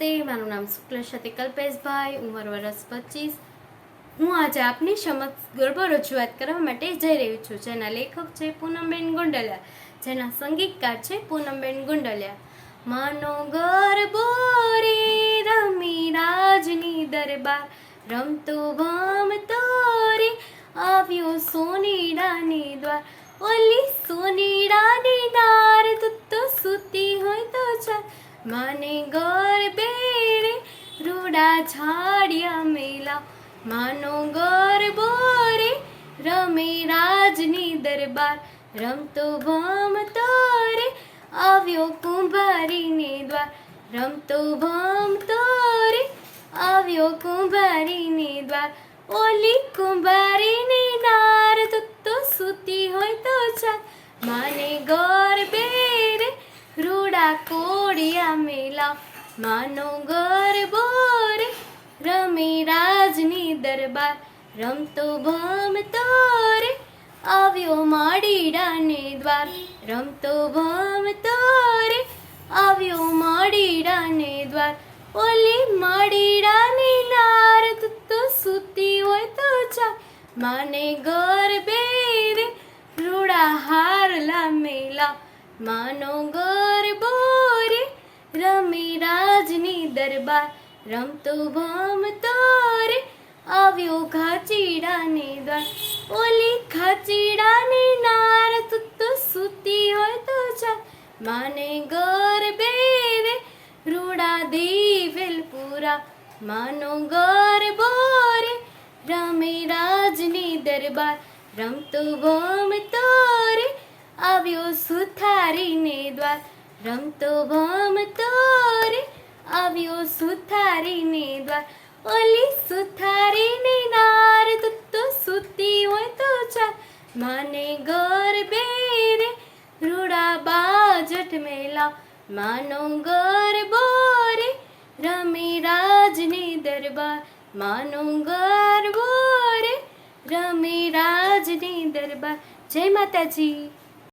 નમસ્તે, મારું નામ શુક્લશતી કલ્પેશભાઈ, ઉંમર વર્ષ 25। હું આજે આપની સમક્ષ ગરબો રજૂઆત કરવા માટે જઈ રહી છું, જેના લેખક છે પૂનમબેન ગુંડલિયા, જેના સંગીતકાર છે પૂનમબેન ગુંડલિયા। માનો ગરબો રે રમી રાજની દરબાર, રમતો ભમતો રે આવ્યો સોનીડાની દ્વાર, ઓલી સોનીડાની દાર તું તો સૂતી હોય તો ચાલ, માને ગરબે રે રૂડા ઝાડિયા મેલા, માનો ગરબો રે રમે રાજની દરબાર, રમતો ભમતો રે આવ્યો કુંભારીને દ્વાર, રમતો ભમતો રે આવ્યો કુંભારીને દ્વાર, ઓલી કુંભારીની નાર તું તો સૂતી હોય તો ચાલ, માને ગરબે રે રૂડા કોડિયા મેલા, માનો ગરબો રે રમે રાજની દરબાર, રમતો ભમતો રે આવ્યો માડીડાને દ્વાર, રમતો ભમતો રે આવ્યો માડીડાને દ્વાર, ઓલી માડીડાની નાર તું તો સૂતી હોય તો ચાલ, માને ગરબે રે રૂડા હારલા મેલા, માનો ગરબો રે રમે રાજની દરબાર, રમતો ભમતો રે આવ્યો ઘાચીડાને દ્વાર, ઓલી ઘાચીડાની નાર તું તો સૂતી હોય તો ચાલ, માને ગરબે રે રૂડા દેવેલપુરા, માનો ગરબો રે રમે રાજની દરબાર, રમતો ભમતો રે આવ્યો સુથારીને દ્વાર, રમતો ભમતો રે આવ્યો સુથારીને દ્વાર, ઓલી સુથારીની નાર તું તો સૂતી હોય તો ચાલ, માને ગરબે રે રૂડા બાજટ મેલા, માનો ગરબો રે રમે રાજની દરબાર, માનો ગરબો રે રમે રાજની દરબાર। જય માતાજી।